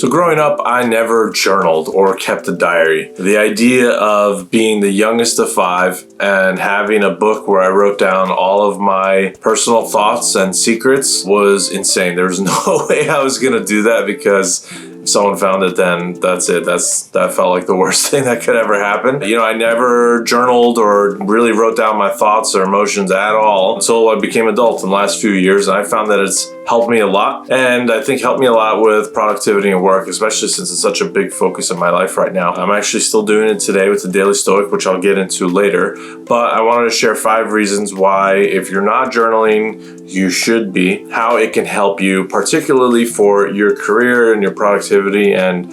So growing up, I never journaled or kept a diary. The idea of being the youngest of 5 and having a book where I wrote down all of my personal thoughts and secrets was insane. There was no way I was going to do that, because if someone found it, then that's it. That felt like the worst thing that could ever happen. I never journaled or really wrote down my thoughts or emotions at all until I became adult in the last few years. And I found that it's helped me a lot. And I think helped me a lot with productivity and work, especially since it's such a big focus in my life right now. I'm actually still doing it today with the Daily Stoic, which I'll get into later. But I wanted to share 5 reasons why, if you're not journaling, you should be, how it can help you, particularly for your career and your productivity and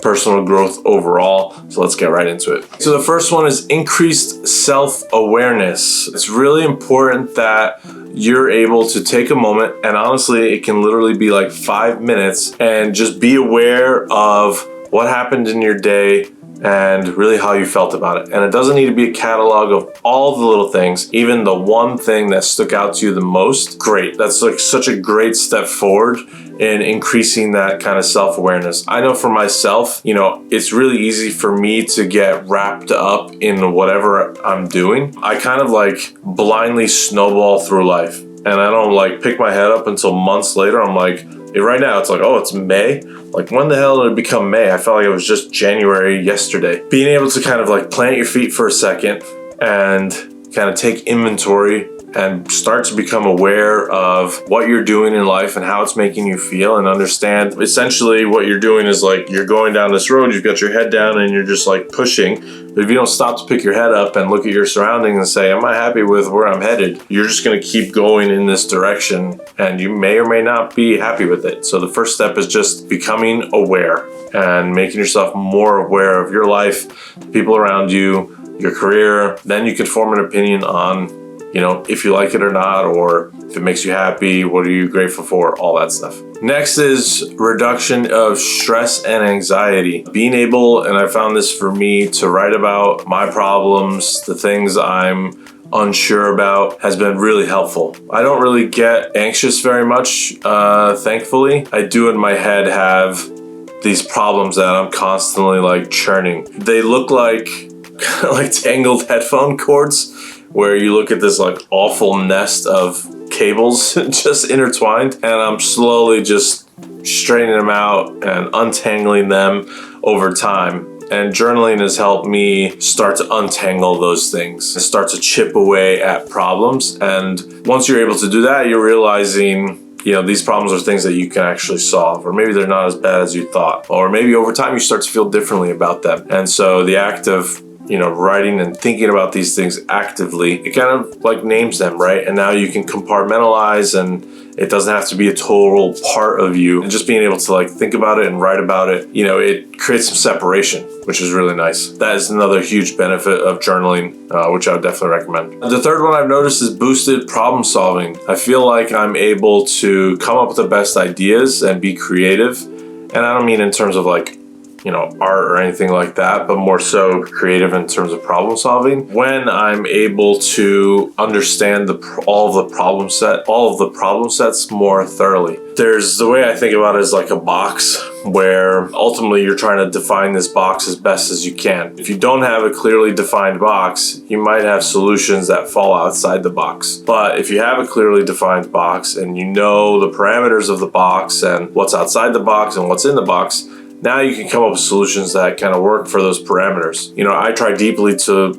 personal growth overall. So let's get right into it. So the first one is increased self-awareness. It's really important that you're able to take a moment, and honestly, it can literally be like 5 minutes, and just be aware of what happened in your day and really how you felt about it. And it doesn't need to be a catalog of all the little things, even the one thing that stuck out to you the most. Great. That's like such a great step forward in increasing that kind of self-awareness. I know for myself, it's really easy for me to get wrapped up in whatever I'm doing. I kind of like blindly snowball through life, and I don't like pick my head up until months later. I'm like, right now it's like, oh, it's May. Like, when the hell did it become May? I felt like it was just January yesterday. Being able to kind of like plant your feet for a second and kind of take inventory and start to become aware of what you're doing in life and how it's making you feel, and understand essentially what you're doing is like, you're going down this road, you've got your head down and you're just like pushing. But if you don't stop to pick your head up and look at your surroundings and say, am I happy with where I'm headed? You're just going to keep going in this direction, and you may or may not be happy with it. So the first step is just becoming aware and making yourself more aware of your life, people around you, your career. Then you can form an opinion on if you like it or not, or if it makes you happy, what are you grateful for, all that stuff. Next is reduction of stress and anxiety. Being able, and I found this for me, to write about my problems, the things I'm unsure about, has been really helpful. I don't really get anxious very much, thankfully. I do in my head have these problems that I'm constantly like churning. They look like tangled headphone cords, where you look at this like awful nest of cables just intertwined, and I'm slowly just straightening them out and untangling them over time. And journaling has helped me start to untangle those things and start to chip away at problems. And once you're able to do that, you're realizing these problems are things that you can actually solve, or maybe they're not as bad as you thought, or maybe over time you start to feel differently about them. And so the act of writing and thinking about these things actively, it kind of like names them, right? And now you can compartmentalize, and it doesn't have to be a total part of you. And just being able to like think about it and write about it, it creates some separation, which is really nice. That is another huge benefit of journaling, which I would definitely recommend. The third one I've noticed is boosted problem solving. I feel like I'm able to come up with the best ideas and be creative. And I don't mean in terms of like art or anything like that, but more so creative in terms of problem solving. When I'm able to understand all of the problem sets more thoroughly. There's the way I think about it is like a box, where ultimately you're trying to define this box as best as you can. If you don't have a clearly defined box, you might have solutions that fall outside the box. But if you have a clearly defined box, and you know the parameters of the box and what's outside the box and what's in the box, now you can come up with solutions that kind of work for those parameters. I try deeply to,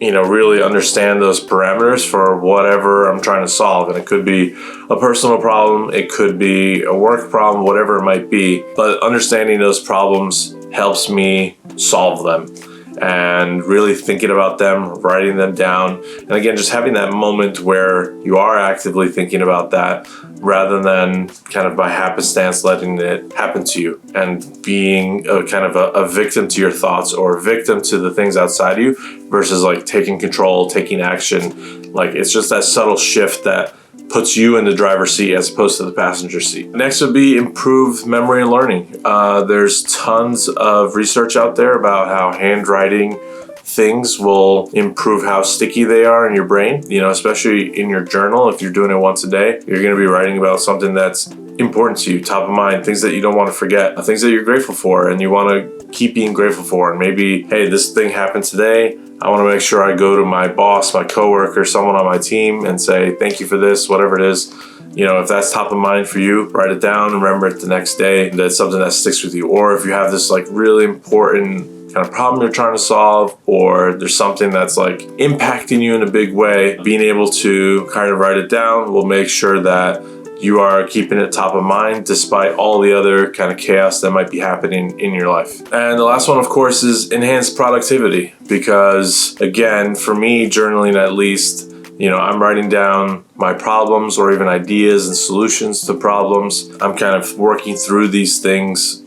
really understand those parameters for whatever I'm trying to solve. And it could be a personal problem, it could be a work problem, whatever it might be. But understanding those problems helps me solve them. And really thinking about them, writing them down. And again, just having that moment where you are actively thinking about that, rather than kind of by happenstance letting it happen to you and being a victim to your thoughts, or a victim to the things outside you, versus like taking control, taking action. Like, it's just that subtle shift that puts you in the driver's seat as opposed to the passenger seat. Next would be improved memory and learning. There's tons of research out there about how handwriting things will improve how sticky they are in your brain, especially in your journal. If you're doing it once a day, you're going to be writing about something that's important to you, top of mind, things that you don't want to forget, things that you're grateful for and you want to keep being grateful for. And maybe, hey, this thing happened today. I want to make sure I go to my boss, my coworker, someone on my team and say, thank you for this, whatever it is. You know, if that's top of mind for you, write it down and remember it the next day. That's something that sticks with you. Or if you have this like really important kind of problem you're trying to solve, or there's something that's like impacting you in a big way, being able to kind of write it down will make sure that you are keeping it top of mind despite all the other kind of chaos that might be happening in your life. And the last one, of course, is enhanced productivity. Because again, for me, journaling at least, you know, I'm writing down my problems or even ideas and solutions to problems. I'm kind of working through these things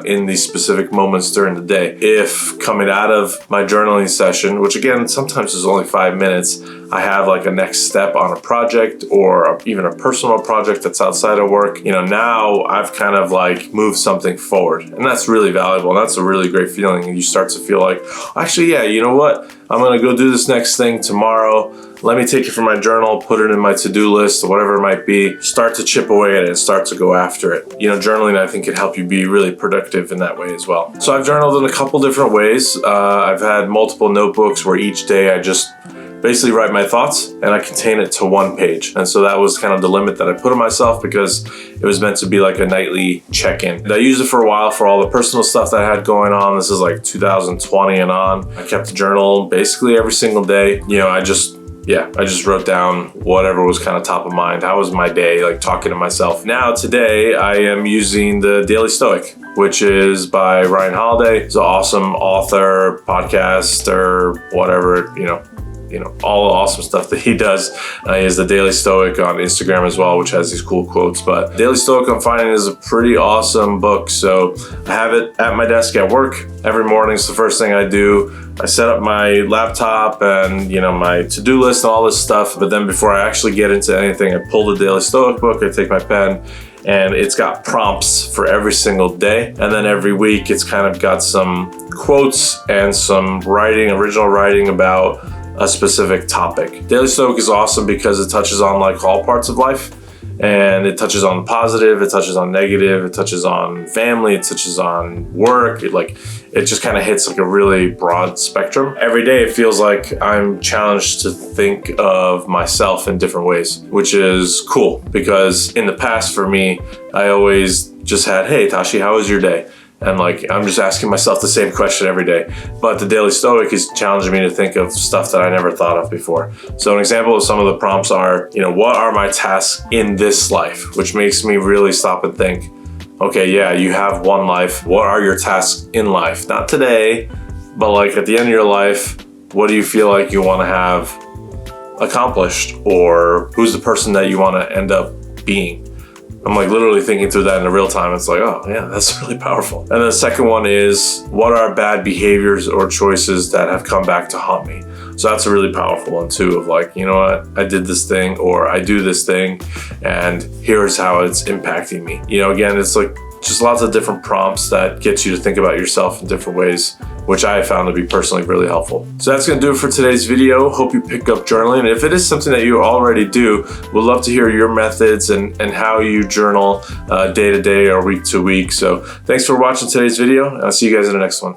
in these specific moments during the day. If coming out of my journaling session, which again, sometimes is only 5 minutes, I have like a next step on a project or even a personal project that's outside of work, you know, now I've kind of like moved something forward. And that's really valuable. And that's a really great feeling. And you start to feel like, actually, yeah, you know what? I'm going to go do this next thing tomorrow. Let me take it from my journal, put it in my to-do list or whatever it might be. Start to chip away at it and start to go after it. You know, journaling, I think, can help you be really productive in that way as well. So I've journaled in a couple different ways. I've had multiple notebooks where each day I just basically write my thoughts and I contain it to 1 page. And so that was kind of the limit that I put on myself because it was meant to be like a nightly check-in. And I used it for a while for all the personal stuff that I had going on. This is like 2020 and on. I kept a journal basically every single day. You know, I just wrote down whatever was kind of top of mind. How was my day, like talking to myself. Now today I am using the Daily Stoic, which is by Ryan Holiday. He's an awesome author, podcaster, whatever, you know, all the awesome stuff that he does. He has the Daily Stoic on Instagram as well, which has these cool quotes. But Daily Stoic I'm finding is a pretty awesome book. So I have it at my desk at work. Every morning is the first thing I do. I set up my laptop and, you know, my to-do list and all this stuff. But then before I actually get into anything, I pull the Daily Stoic book, I take my pen, and it's got prompts for every single day. And then every week it's kind of got some quotes and some writing, original writing about a specific topic. Daily Stoic is awesome because it touches on like all parts of life, and it touches on positive, it touches on negative, it touches on family, it touches on work. It just kind of hits like a really broad spectrum. Every day it feels like I'm challenged to think of myself in different ways, which is cool because in the past for me, I always just had, hey Tashi, how was your day? And like, I'm just asking myself the same question every day. But the Daily Stoic is challenging me to think of stuff that I never thought of before. So an example of some of the prompts are, you know, what are my tasks in this life? Which makes me really stop and think, okay, yeah, you have one life. What are your tasks in life? Not today, but like at the end of your life, what do you feel like you want to have accomplished? Or who's the person that you want to end up being? I'm like literally thinking through that in real time. It's like, oh yeah, that's really powerful. And then the second one is, what are bad behaviors or choices that have come back to haunt me? So that's a really powerful one too, of like, you know what, I did this thing or I do this thing and here's how it's impacting me. You know, again, it's like just lots of different prompts that get you to think about yourself in different ways, which I have found to be personally really helpful. So that's gonna do it for today's video. Hope you pick up journaling. And if it is something that you already do, we'd love to hear your methods and how you journal day to day or week to week. So thanks for watching today's video, and I'll see you guys in the next one.